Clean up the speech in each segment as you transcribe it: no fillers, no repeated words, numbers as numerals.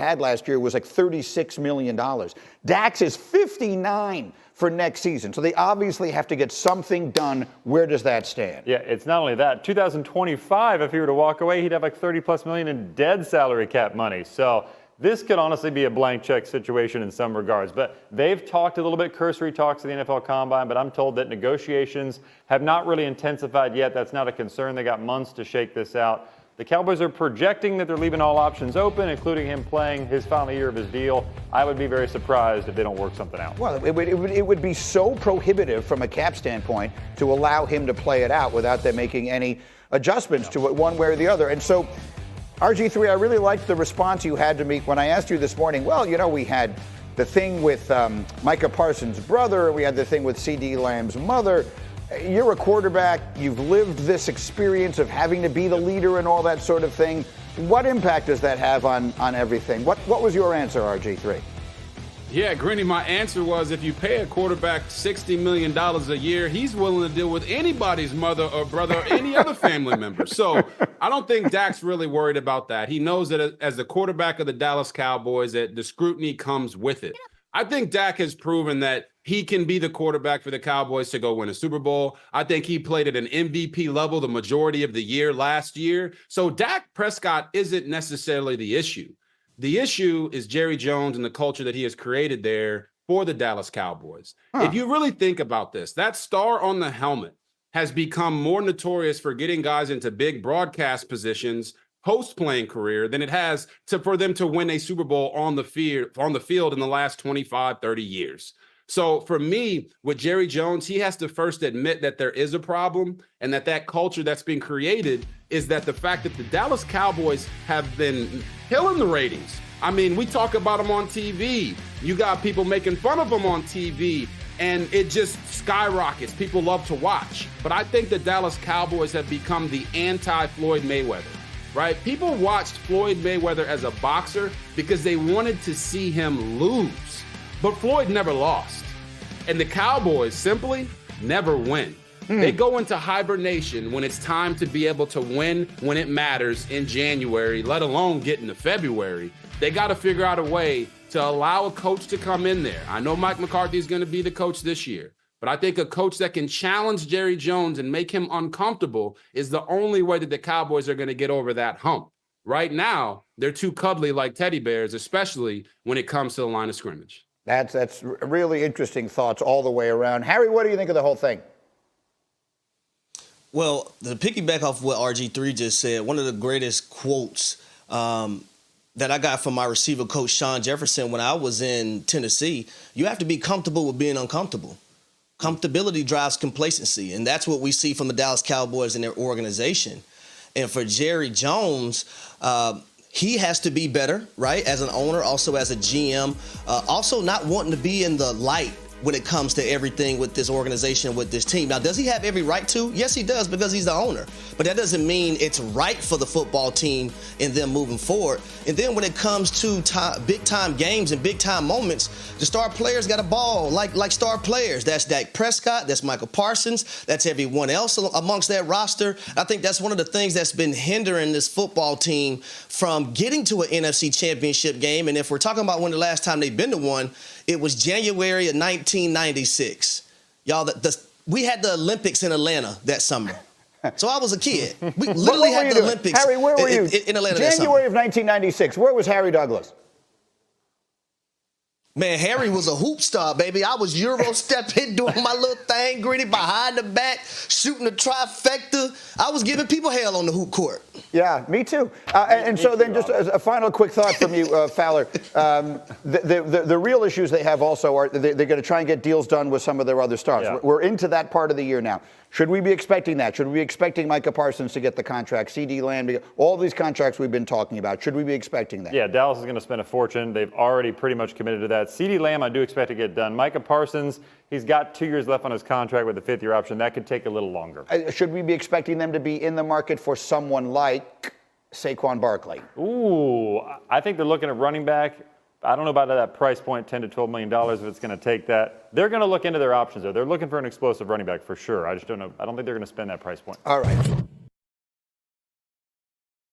had last year was like $36 million. Dax is $59 for next season. So they obviously have to get something done. Where does that stand? Yeah, it's not only that. 2025, if he were to walk away, he'd have like $30+ million in dead salary cap money. So this could honestly be a blank check situation in some regards. But they've talked a little bit, cursory talks to the NFL Combine, but I'm told that negotiations have not really intensified yet. That's not a concern. They got months to shake this out. The Cowboys are projecting that they're leaving all options open, including him playing his final year of his deal. I would be very surprised if they don't work something out. Well, it would be so prohibitive from a cap standpoint to allow him to play it out without them making any adjustments to it one way or the other. And so, RG3, I really liked the response you had to me when I asked you this morning. Well, you know, we had the thing with Micah Parsons' brother. We had the thing with CeeDee Lamb's mother. You're a quarterback. You've lived this experience of having to be the leader and all that sort of thing. What impact does that have on everything? What was your answer, RG3? Yeah, Greeny, my answer was if you pay a quarterback $60 million a year, he's willing to deal with anybody's mother or brother or any other family member. So I don't think Dak's really worried about that. He knows that as the quarterback of the Dallas Cowboys, that the scrutiny comes with it. I think Dak has proven that he can be the quarterback for the Cowboys to go win a Super Bowl. I think he played at an MVP level the majority of the year last year. So Dak Prescott isn't necessarily the issue. The issue is Jerry Jones and the culture that he has created there for the Dallas Cowboys. If you really think about this, that star on the helmet has become more notorious for getting guys into big broadcast positions post-playing career than it has for them to win a Super Bowl on the field in the last 25, 30 years. So for me, with Jerry Jones, he has to first admit that there is a problem and that culture that's been created is that the fact that the Dallas Cowboys have been killing the ratings. I mean, we talk about them on TV. You got people making fun of them on TV, and it just skyrockets. People love to watch. But I think the Dallas Cowboys have become the anti-Floyd Mayweather, right? People watched Floyd Mayweather as a boxer because they wanted to see him lose. But Floyd never lost. And the Cowboys simply never win. They go into hibernation when it's time to be able to win when it matters in January, let alone get into February. They got to figure out a way to allow a coach to come in there. I know Mike McCarthy is going to be the coach this year, but I think a coach that can challenge Jerry Jones and make him uncomfortable is the only way that the Cowboys are going to get over that hump. Right now, they're too cuddly like teddy bears, especially when it comes to the line of scrimmage. That's really interesting thoughts all the way around. Harry, what do you think of the whole thing? Well, to piggyback off what RG3 just said, one of the greatest quotes that I got from my receiver coach, Sean Jefferson, when I was in Tennessee, you have to be comfortable with being uncomfortable. Comfortability drives complacency, and that's what we see from the Dallas Cowboys and their organization. And for Jerry Jones, he has to be better, right, as an owner, also as a GM, also not wanting to be in the light when it comes to everything with this organization, with this team. Now, does he have every right to? Yes, he does, because he's the owner. But that doesn't mean it's right for the football team and them moving forward. And then when it comes to big-time games and big-time moments, the star players got a ball like star players. That's Dak Prescott, that's Michael Parsons, that's everyone else amongst that roster. I think that's one of the things that's been hindering this football team from getting to an NFC championship game. And if we're talking about when the last time they've been to one, it was January of 1996. Y'all, we had the Olympics in Atlanta that summer. So I was a kid. We literally had the Olympics. Harry, where were you? In Atlanta that summer. January of 1996. Where was Harry Douglas? Man, Harry was a hoop star, baby. I was Euro stepping, doing my little thing, gritty behind the back, shooting the trifecta. I was giving people hell on the hoop court. Yeah, me too. And so then just a final quick thought from you, Fowler. The real issues they have also are they're going to try and get deals done with some of their other stars. Yeah. We're into that part of the year now. Should we be expecting that? Should we be expecting Micah Parsons to get the contract, CeeDee Lamb to get all these contracts we've been talking about? Should we be expecting that? Yeah, Dallas is going to spend a fortune. They've already pretty much committed to that. CeeDee Lamb, I do expect to get done. Micah Parsons, he's got 2 years left on his contract with the 5th-year option. That could take a little longer. Should we be expecting them to be in the market for someone like Saquon Barkley? Ooh, I think they're looking at running back. I don't know about that price point, $10 to $12 million, if it's going to take that. They're going to look into their options there. They're looking for an explosive running back for sure. I just don't know. I don't think they're going to spend that price point. All right.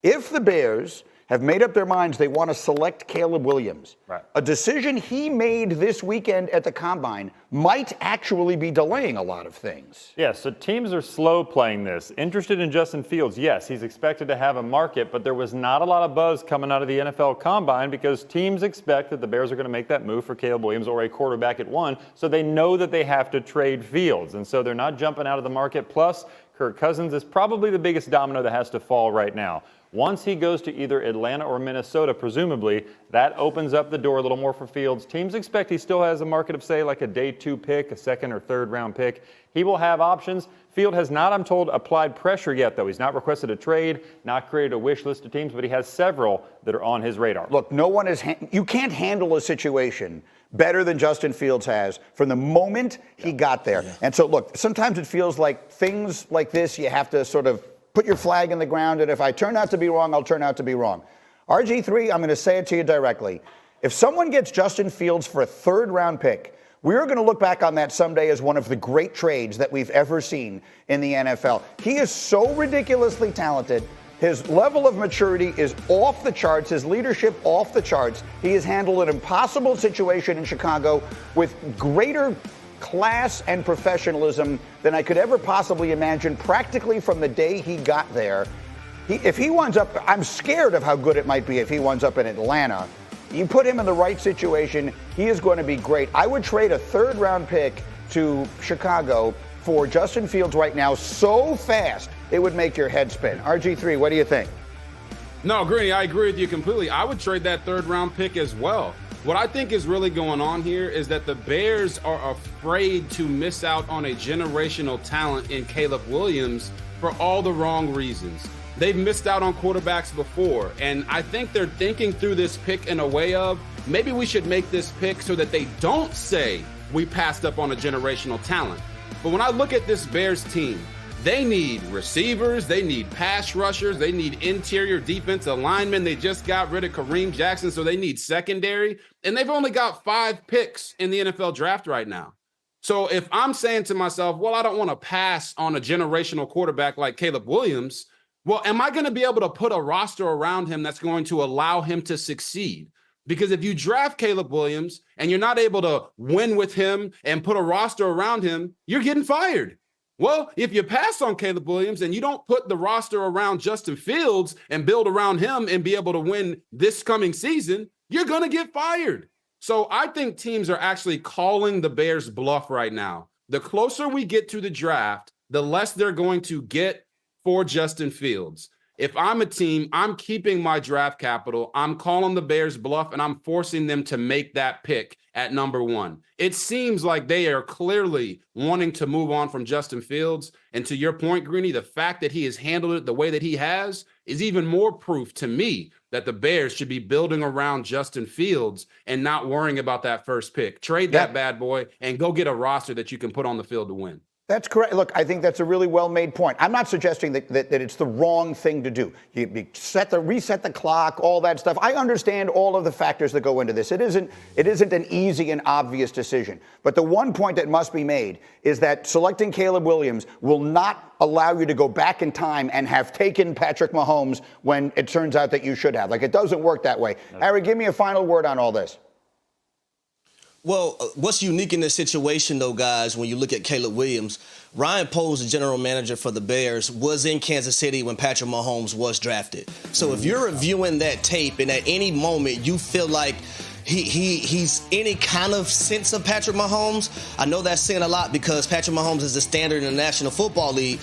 If the Bears have made up their minds they want to select Caleb Williams. Right. A decision he made this weekend at the Combine might actually be delaying a lot of things. Yeah, so teams are slow playing this. Interested in Justin Fields, yes, he's expected to have a market, but there was not a lot of buzz coming out of the NFL Combine because teams expect that the Bears are going to make that move for Caleb Williams or a quarterback at 1, so they know that they have to trade Fields, and so they're not jumping out of the market. Plus, Kirk Cousins is probably the biggest domino that has to fall right now. Once he goes to either Atlanta or Minnesota, presumably, that opens up the door a little more for Fields. Teams expect he still has a market of, say, like a day 2 pick, a second or third round pick. He will have options. Field has not, I'm told, applied pressure yet, though. He's not requested a trade, not created a wish list of teams, but he has several that are on his radar. Look, no one is. You can't handle a situation better than Justin Fields has from the moment he got there. Yeah. And so, look, sometimes it feels like things like this, you have to sort of put your flag in the ground, and if I turn out to be wrong, I'll turn out to be wrong. RG3, I'm going to say it to you directly. If someone gets Justin Fields for a third-round pick, we are going to look back on that someday as one of the great trades that we've ever seen in the NFL. He is so ridiculously talented. His level of maturity is off the charts. His leadership off the charts. He has handled an impossible situation in Chicago with greater class and professionalism than I could ever possibly imagine practically from the day he got there. If he winds up, I'm scared of how good it might be if he winds up in Atlanta. You put him in the right situation, he is going to be great. I would trade a third-round pick to Chicago for Justin Fields right now so fast it would make your head spin. RG3, what do you think? No, Greeny, I agree with you completely. I would trade that third-round pick as well. What I think is really going on here is that the Bears are afraid to miss out on a generational talent in Caleb Williams for all the wrong reasons. They've missed out on quarterbacks before, and I think they're thinking through this pick in a way of maybe we should make this pick so that they don't say we passed up on a generational talent. But when I look at this Bears team, they need receivers, they need pass rushers, they need interior defensive linemen. They just got rid of Kareem Jackson, so they need secondary. And they've only got 5 picks in the NFL draft right now. So if I'm saying to myself, well, I don't want to pass on a generational quarterback like Caleb Williams, well, am I going to be able to put a roster around him that's going to allow him to succeed? Because if you draft Caleb Williams and you're not able to win with him and put a roster around him, you're getting fired. Well, if you pass on Caleb Williams and you don't put the roster around Justin Fields and build around him and be able to win this coming season, you're going to get fired. So I think teams are actually calling the Bears bluff right now. The closer we get to the draft, the less they're going to get for Justin Fields. If I'm a team, I'm keeping my draft capital. I'm calling the Bears bluff, and I'm forcing them to make that pick at number 1. It seems like they are clearly wanting to move on from Justin Fields. And to your point, Greeny, the fact that he has handled it the way that he has is even more proof to me that the Bears should be building around Justin Fields and not worrying about that first pick. Trade that bad boy and go get a roster that you can put on the field to win. That's correct. Look, I think that's a really well-made point. I'm not suggesting that it's the wrong thing to do. You reset the clock, all that stuff. I understand all of the factors that go into this. It isn't an easy and obvious decision. But the one point that must be made is that selecting Caleb Williams will not allow you to go back in time and have taken Patrick Mahomes when it turns out that you should have. Like, it doesn't work that way. Harry, give me a final word on all this. Well, what's unique in this situation, though, guys, when you look at Caleb Williams, Ryan Poles, the general manager for the Bears, was in Kansas City when Patrick Mahomes was drafted. So if you're reviewing that tape and at any moment you feel like he's any kind of sense of Patrick Mahomes, I know that's saying a lot because Patrick Mahomes is the standard in the National Football League.